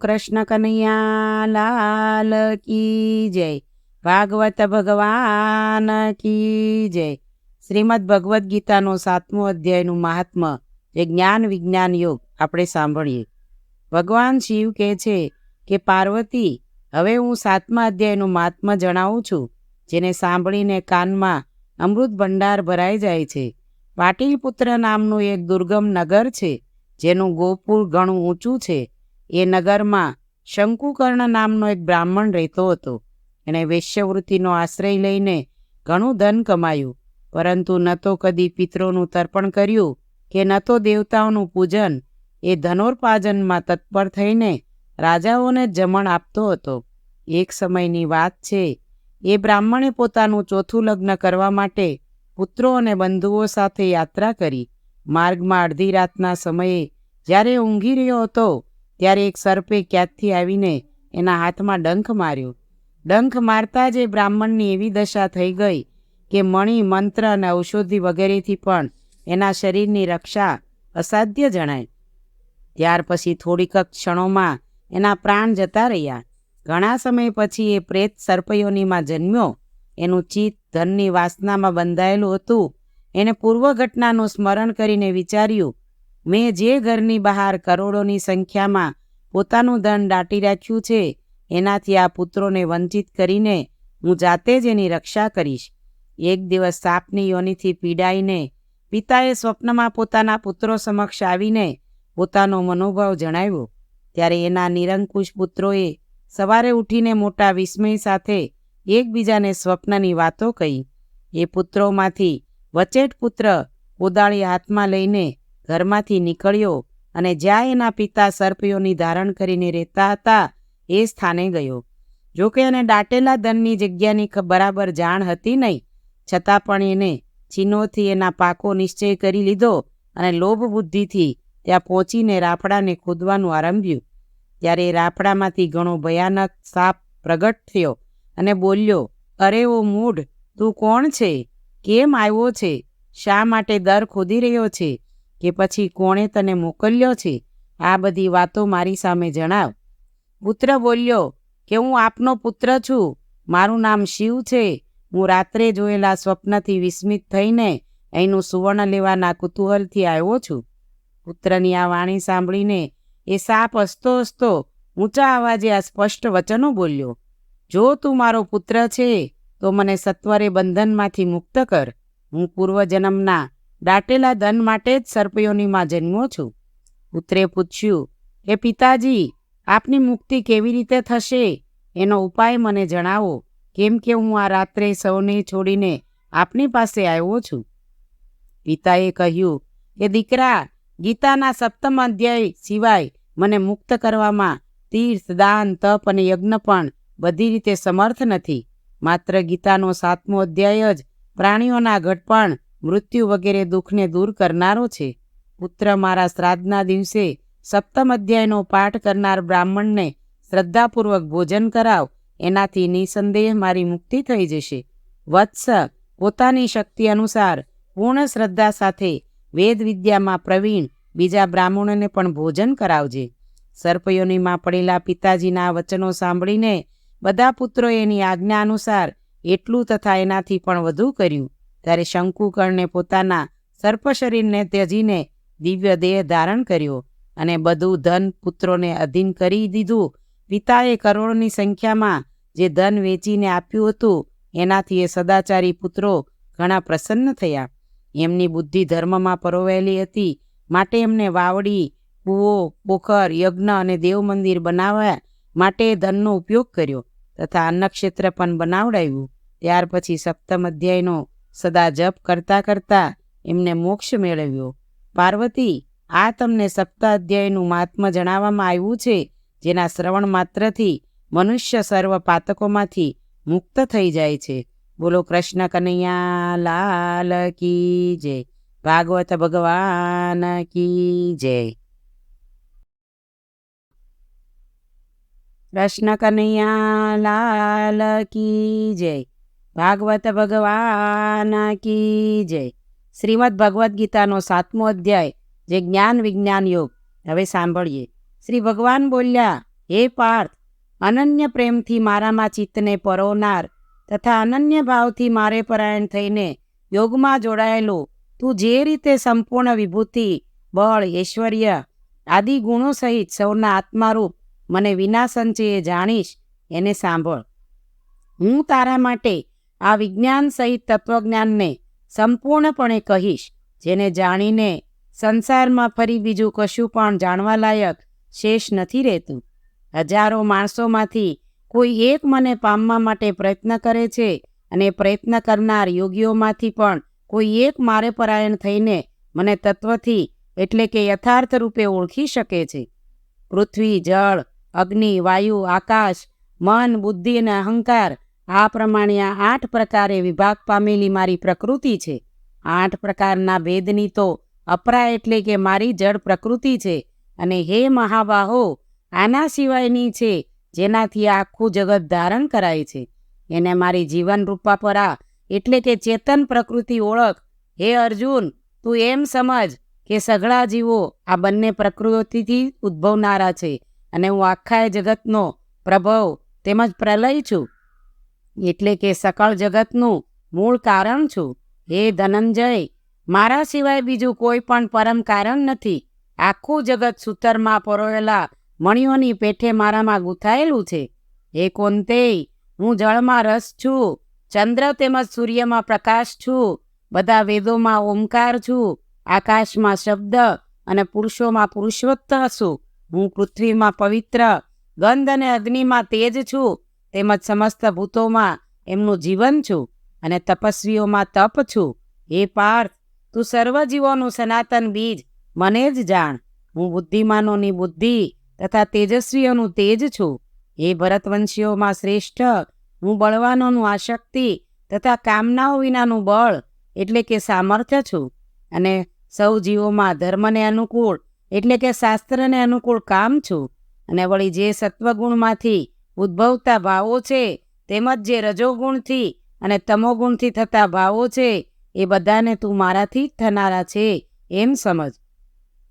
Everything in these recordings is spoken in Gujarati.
કૃષ્ણ કનૈયા લાલ કી જય. ભાગવત ભગવાન કી જય. શ્રીમદ ભગવદ્ ગીતાનો 7મો અધ્યાયનું મહાત્મ્ય, જે જ્ઞાન વિજ્ઞાન યોગ, આપણે સાંભળીએ. ભગવાન શિવ કહે છે કે પાર્વતી, હવે હું 7મા અધ્યાયનું મહાત્મ્ય જણાવું છું, જેને સાંભળીને કાનમાં અમૃત ભંડાર ભરાઈ જાય છે. પાટિલપુત્ર નામનું એક દુર્ગમ નગર છે, જેનું ગોપુર ઘણું ઊંચું છે. એ નગરમાં શંકુકર્ણ નામનો એક બ્રાહ્મણ રહેતો હતો. એણે વેશ્યવૃત્તિનો આશ્રય લઈને ઘણું ધન કમાયું, પરંતુ ન તો કદી પિતરોનું તર્પણ કર્યું કે ન તો દેવતાઓનું પૂજન. એ ધનોર્પાજનમાં તત્પર થઈને રાજાઓને જમણ આપતો હતો. એક સમયની વાત છે, એ બ્રાહ્મણે પોતાનું ચોથું લગ્ન કરવા માટે પુત્રો અને બંધુઓ સાથે યાત્રા કરી. માર્ગમાં અડધી રાતના સમયે જ્યારે ઊંઘી રહ્યો હતો, ત્યારે એક સર્પે ક્યાંકથી આવીને એના હાથમાં ડંખ માર્યો. ડંખ મારતા જ એ બ્રાહ્મણની એવી દશા થઈ ગઈ કે મણિ, મંત્ર અને ઔષધિ વગેરેથી પણ એના શરીરની રક્ષા અસાધ્ય જણાય. ત્યાર પછી થોડીક ક્ષણોમાં એના પ્રાણ જતા રહ્યા. ઘણા સમય પછી એ પ્રેત સર્પયોનીમાં જન્મ્યો. એનું ચિત્ત ધનની વાસનામાં બંધાયેલું હતું. એને પૂર્વ ઘટનાનું સ્મરણ કરીને વિચાર્યું, મેં જે ઘરની બહાર કરોડોની સંખ્યામાં પોતાનું ધન દાટી રાખ્યું છે, એનાથી આ પુત્રોને વંચિત કરીને હું જાતે જ એની રક્ષા કરીશ. એક દિવસ સાપની યોનિથી પીડાઈને પિતાએ સ્વપ્નમાં પોતાના પુત્રો સમક્ષ આવીને પોતાનો મનોભાવ જણાવ્યો. ત્યારે એના નિરંકુશ પુત્રોએ સવારે ઉઠીને મોટા વિસ્મય સાથે એકબીજાને સ્વપ્નની વાતો કહી. એ પુત્રોમાંથી વચેટ પુત્ર કોદાળી હાથમાં લઈને ઘરમાંથી નીકળ્યો અને જ્યાં એના પિતા સર્પયોની ધારણ કરીને રહેતા હતા એ સ્થાને ગયો. જોકે એને દાટેલા ધનની જગ્યાની બરાબર જાણ હતી નહીં, છતાં પણ એને ચિહ્નોથી એના પાકો નિશ્ચય કરી લીધો અને લોભ બુદ્ધિથી ત્યાં પહોંચીને રાફડાને ખોદવાનું આરંભ્યું. ત્યારે એ રાફડામાંથી ઘણો ભયાનક સાપ પ્રગટ થયો અને બોલ્યો, અરે ઓ મૂઢ, તું કોણ છે? કેમ આવ્યો છે? શા માટે દર ખોદી રહ્યો છે? કે પછી કોણે તને મોકલ્યો છે? આ બધી વાતો મારી સામે જણાવ. પુત્ર બોલ્યો કે હું આપનો પુત્ર છું. મારું નામ શિવ છે. હું રાત્રે જોયેલા સ્વપ્નથી વિસ્મિત થઈને અહીંનું સુવર્ણ લેવાના કુતૂહલથી આવ્યો છું. પુત્રની આ વાણી સાંભળીને એ સાપ હસતો હસતો ઊંચા અવાજે આ સ્પષ્ટ વચનો બોલ્યો, જો તું મારો પુત્ર છે તો મને સત્વરે બંધનમાંથી મુક્ત કર. હું પૂર્વજન્મના દાટેલા ધન માટે જ સર્પયોનીમાં જન્મ્યો છું. પુત્રે પૂછ્યું કે પિતાજી, આપની મુક્તિ કેવી રીતે થશે? એનો ઉપાય મને જણાવો, કેમ કે હું આ રાત્રે સૌને છોડીને આપની પાસે આવ્યો છું. પિતાએ કહ્યું કે દીકરા, ગીતાના 7મ અધ્યાય સિવાય મને મુક્ત કરવામાં તીર્થ, દાન, તપ અને યજ્ઞ પણ બધી રીતે સમર્થ નથી. માત્ર ગીતાનો 7મો અધ્યાય જ પ્રાણીઓના ઘડપણ, મૃત્યુ વગેરે દુઃખને દૂર કરનારો છે. પુત્ર, મારા શ્રાદ્ધના દિવસે 7મ અધ્યાયનો પાઠ કરનાર બ્રાહ્મણને શ્રદ્ધાપૂર્વક ભોજન કરાવ. એનાથી નિસંદેહ મારી મુક્તિ થઈ જશે. વત્સ, પોતાની શક્તિ અનુસાર પૂર્ણ શ્રદ્ધા સાથે વેદ વિદ્યામાં પ્રવીણ બીજા બ્રાહ્મણોને પણ ભોજન કરાવજે. સર્પયોનીમાં પડેલા પિતાજીના વચનો સાંભળીને બધા પુત્રોએ એની આજ્ઞા અનુસાર એટલું તથા એનાથી પણ વધુ કર્યું. ત્યારે શંકુકર્ણે પોતાના સર્પ શરીરને ત્યજીને દિવ્ય દેહ ધારણ કર્યો અને બધું ધન પુત્રોને અધીન કરી દીધું. પિતાએ કરોડોની સંખ્યામાં જે ધન વેચીને આપ્યું હતું, એનાથી એ સદાચારી પુત્રો ઘણા પ્રસન્ન થયા. એમની બુદ્ધિ ધર્મમાં પરોવાયેલી હતી, માટે એમને વાવડી, કૂવો, પોખર, યજ્ઞ અને દેવ મંદિર બનાવવા માટે ધનનો ઉપયોગ કર્યો તથા અન્નક્ષેત્ર પણ બનાવડાવ્યું. ત્યાર પછી 7મ અધ્યાયનો સદા જપ કરતા કરતા એમને મોક્ષ મેળવ્યો. પાર્વતી, આ તમને 7 અધ્યાયનું મહાત્મ્ય જણાવવામાં આવ્યું છે, જેના શ્રવણ માત્રથી મનુષ્ય સર્વ પાતકોમાંથી મુક્ત થઈ જાય છે. બોલો કૃષ્ણ કનૈયા લાલ કી જય. ભાગવત ભગવાન કી જય. કૃષ્ણ કનૈયા લાલ કી જય. ભાગવત ભગવાન કી જય. શ્રીમદ ભગવદ્ ગીતાનો 7મો અધ્યાય, જે જ્ઞાન વિજ્ઞાન યોગ, હવે સાંભળીએ. શ્રી ભગવાન બોલ્યા, હે પાર્થ, અનન્ય પ્રેમથી મારામાં ચિત્તને પરોવનાર તથા અનન્ય ભાવથી મારે પરાયણ થઈને યોગમાં જોડાયેલો તું જે રીતે સંપૂર્ણ વિભૂતિ, બળ, ઐશ્વર્ય આદિ ગુણો સહિત સૌના આત્મારૂપ મને વિના સંચયે જાણીશ, એને સાંભળ. હું તારા માટે આ વિજ્ઞાન સહિત તત્વજ્ઞાનને સંપૂર્ણપણે કહીશ, જેને જાણીને સંસારમાં ફરી બીજું કશું પણ જાણવા લાયક શેષ નથી રહેતું. હજારો માણસોમાંથી કોઈ એક મને પામવા માટે પ્રયત્ન કરે છે અને પ્રયત્ન કરનાર યોગીઓમાંથી પણ કોઈ એક મારે પરાયણ થઈને મને તત્વથી એટલે કે યથાર્થ રૂપે ઓળખી શકે છે. પૃથ્વી, જળ, અગ્નિ, વાયુ, આકાશ, મન, બુદ્ધિ અને અહંકાર આ પ્રમાણે આ 8 પ્રકારે વિભાગ પામેલી મારી પ્રકૃતિ છે. 8 પ્રકારના ભેદની તો અપરા એટલે કે મારી જડ પ્રકૃતિ છે. અને હે મહાબાહો, આના સિવાયની છે જેનાથી આખું જગત ધારણ કરાય છે, એને મારી જીવન રૂપાપરા એટલે કે ચેતન પ્રકૃતિ ઓળખ. હે અર્જુન, તું એમ સમજ કે સઘળા જીવો આ બંને પ્રકૃતિથી ઉદ્ભવનારા છે અને હું આખા જગતનો પ્રભવ તેમજ પ્રલય છું, એટલે કે સકળ જગતનું મૂળ કારણ છું. હે ધનંજય, મારા સિવાય બીજું કોઈ પણ પરમ કારણ નથી. આખું જગત સૂતરમાં પરોયેલા મણિઓની પેઠે મારામાં ગૂંથાયેલું છે. હે કૌંતેય, હું જળમાં રસ છું, ચંદ્ર તેમજ સૂર્યમાં પ્રકાશ છું, બધા વેદોમાં ઓમકાર છું, આકાશમાં શબ્દ અને પુરુષોમાં પુરુષોત્તમ છું. હું પૃથ્વીમાં પવિત્ર, ગંધ અને અગ્નિમાં તેજ છું, તેમજ સમસ્ત ભૂતોમાં એમનું જીવન છું અને તપસ્વીઓમાં તપ છું. હે પાર્થ, તું સર્વજીવોનું સનાતન બીજ મને જ જાણ. હું બુદ્ધિમાનોની બુદ્ધિ તથા તેજસ્વીઓનું તેજ છું. હે ભરતવંશીઓમાં શ્રેષ્ઠ, હું બળવાનોનું આશક્તિ તથા કામનાઓ વિનાનું બળ એટલે કે સામર્થ્ય છું. અને સૌ જીવોમાં ધર્મને અનુકૂળ એટલે કે શાસ્ત્રને અનુકૂળ કામ છું. અને વળી જે સત્વગુણમાંથી ઉદ્ભવતા ભાવો છે તેમજ જે રજોગુણથી અને તમોગુણથી થતા ભાવો છે એ બધાને તું મારાથી જ થનારા છે એમ સમજ.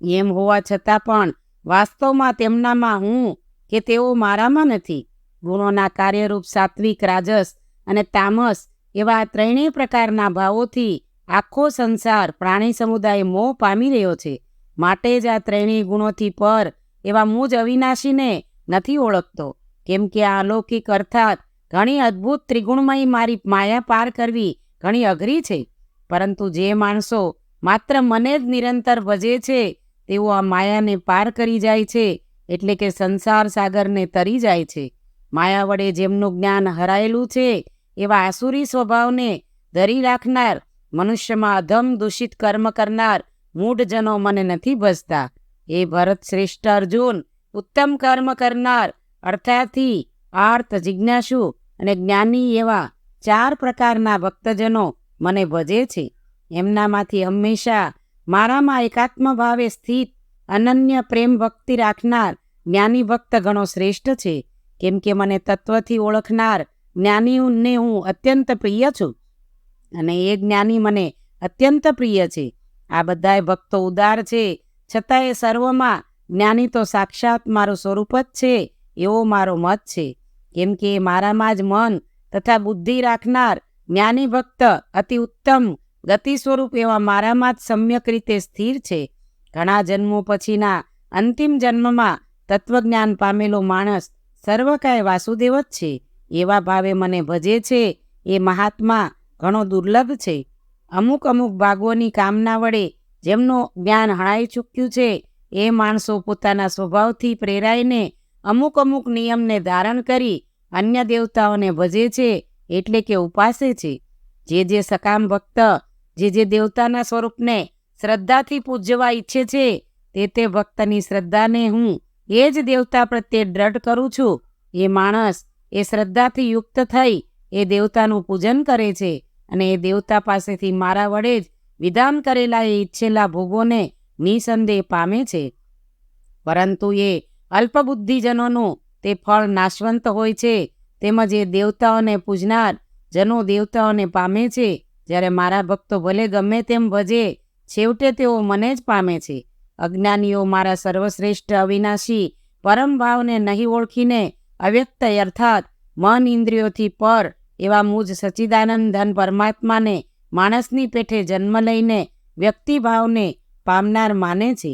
એમ હોવા છતાં પણ વાસ્તવમાં તેમનામાં હું કે તેઓ મારામાં નથી. ગુણોના કાર્યરૂપ સાત્વિક, રાજસ અને તામસ એવા આ ત્રણેય પ્રકારના ભાવોથી આખો સંસાર પ્રાણી સમુદાય મોહ પામી રહ્યો છે. માટે જ આ ત્રણેય ગુણોથી પર એવા મુજ અવિનાશીને નથી ઓળખતો. કેમ કે આ અલૌકિક અર્થાત ઘણી અદ્ભુત ત્રિગુણમય મારી માયા પાર કરવી ઘણી અઘરી છે. પરંતુ જે માણસો માત્ર મને જ નિરંતર ભજે છે તેઓ આ માયાને પાર કરી જાય છે, એટલે કે સંસાર સાગરને તરી જાય છે. માયા વડે જેમનું જ્ઞાન હરાયેલું છે એવા આસુરી સ્વભાવને ધરી રાખનાર, મનુષ્યમાં અધમ દૂષિત કર્મ કરનાર મૂઢજનો મને નથી ભજતા. એ ભરત શ્રેષ્ઠ અર્જુન, ઉત્તમ કર્મ કરનાર અર્થાથી, આર્ત, જિજ્ઞાસુ અને જ્ઞાની એવા 4 પ્રકારના ભક્તજનો મને ભજે છે. એમનામાંથી હંમેશા મારામાં એકાત્મ ભાવે સ્થિત અનન્ય પ્રેમ ભક્તિ રાખનાર જ્ઞાની ભક્ત ઘણો શ્રેષ્ઠ છે. કેમ કે મને તત્વથી ઓળખનાર જ્ઞાનીને હું અત્યંત પ્રિય છું અને એ જ્ઞાની મને અત્યંત પ્રિય છે. આ બધાય ભક્તો ઉદાર છે, છતાં એ સર્વમાં જ્ઞાની તો સાક્ષાત મારું સ્વરૂપ જ છે એવો મારો મત છે. કેમ કે મારામાં જ મન તથા બુદ્ધિ રાખનાર જ્ઞાની ભક્ત અતિ ઉત્તમ ગતિ સ્વરૂપ એવા મારામાં જ સમ્યક રીતે સ્થિર છે. ઘણા જન્મો પછીના અંતિમ જન્મમાં તત્વજ્ઞાન પામેલો માણસ સર્વકાય વાસુદેવ જ છે એવા ભાવે મને ભજે છે એ મહાત્મા ઘણો દુર્લભ છે. અમુક ભાગોની કામના વડે જેમનું જ્ઞાન હણાઈ ચૂક્યું છે એ માણસો પોતાના સ્વભાવથી પ્રેરાઈને અમુક નિયમને ધારણ કરી અન્ય દેવતાઓને ભજે છે એટલે કે ઉપાસે છે. જે સકામ ભક્ત જે દેવતાના સ્વરૂપને શ્રદ્ધાથી પૂજવા ઈચ્છે છે તે ભક્તની શ્રદ્ધાને હું એ જ દેવતા પ્રત્યે દ્રઢ કરું છું. એ માણસ એ શ્રદ્ધાથી યુક્ત થઈ એ દેવતાનું પૂજન કરે છે અને એ દેવતા પાસેથી મારા વડે જ વિધાન કરેલા એ ઈચ્છેલા ભોગોને નિસંદેહ પામે છે. પરંતુ એ અલ્પબુદ્ધિજનોનું તે ફળ નાશવંત હોય છે. તેમજ એ દેવતાઓને પૂજનાર જનો દેવતાઓને પામે છે, જ્યારે મારા ભક્તો ભલે ગમે તેમ ભજે છેવટે તેઓ મને જ પામે છે. અજ્ઞાનીઓ મારા સર્વશ્રેષ્ઠ અવિનાશી પરમ ભાવને નહીં ઓળખીને અવ્યક્ત અર્થાત મન ઇન્દ્રિયોથી પર એવા મુજ સચ્ચિદાનંદ ધન પરમાત્માને માણસની પેઠે જન્મ લઈને વ્યક્તિભાવને પામનાર માને છે.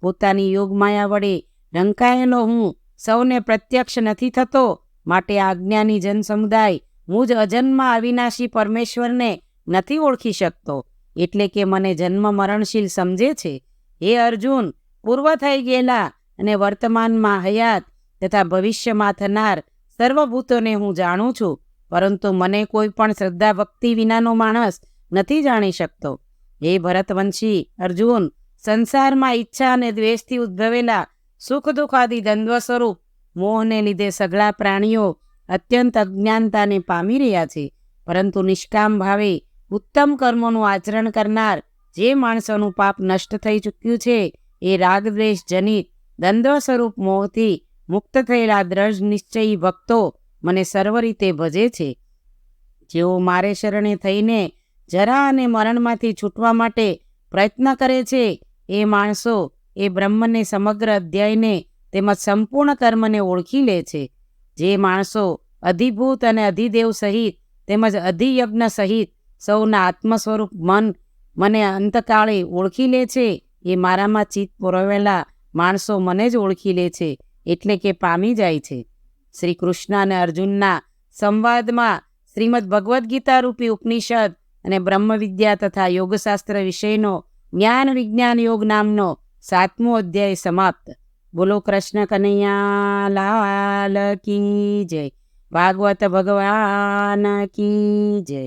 પોતાની યોગમાયા વડે ઢંકાયેલો હું સૌને પ્રત્યક્ષ નથી થતો, માટે આજ્ઞાની જન સમુદાય મુજ અજન્મા અવિનાશી પરમેશ્વરને નથી ઓળખી શકતો, એટલે કે મને જન્મ મરણશીલ સમજે છે. હે અર્જુન, પૂર્વ થઈ ગયેલા અને વર્તમાનમાં હયાત તથા ભવિષ્યમાં થનાર સર્વભૂતોને હું જાણું છું, પરંતુ મને કોઈ પણ શ્રદ્ધા ભક્તિ વિનાનો માણસ નથી જાણી શકતો. હે ભરતવંશી અર્જુન, સંસારમાં ઈચ્છા અને દ્વેષથી ઉદ્ભવેલા સુખ દુઃખ આદિ દ્વંદ્વ સ્વરૂપ મોહને લીધે સઘળા પ્રાણીઓ અત્યંત અજ્ઞાનતાને પામી રહ્યા છે, પરંતુ નિષ્કામ ભાવે ઉત્તમ કર્મોનું આચરણ કરનાર જે માણસોનું પાપ નષ્ટ થઈ ચૂક્યું છે એ રાગદ્વેષ જનિત દ્વંદ્વ સ્વરૂપ મોહથી મુક્ત થયેલા દ્રઢ નિશ્ચયી ભક્તો મને સર્વ રીતે ભજે છે. જેઓ મારે શરણે થઈને જરા અને મરણમાંથી છૂટવા માટે પ્રયત્ન કરે છે, એ માણસો એ બ્રહ્મને સમગ્ર અધ્યાયને તેમજ સંપૂર્ણ કર્મને ઓળખી લે છે. જે માણસો અધિભૂત અને અધિદેવ સહિત તેમજ અધિયજ્ઞ સહિત સૌના આત્મ સ્વરૂપ મને અંતકાળે ઓળખી લે છે, એ મારામાં ચિત્ત પોરવેલા માણસો મને જ ઓળખી લે છે, એટલે કે પામી જાય છે. શ્રી કૃષ્ણ અને અર્જુનના સંવાદમાં શ્રીમદ ભગવદ્ ગીતા રૂપી ઉપનિષદ અને બ્રહ્મ વિદ્યા તથા યોગશાસ્ત્ર વિષયનો જ્ઞાન વિજ્ઞાન યોગ નામનો 7મો અધ્યાય સમાપ્ત. બોલો કૃષ્ણ કનૈયા લાલ કી જય. ભાગવત ભગવાન કી જય.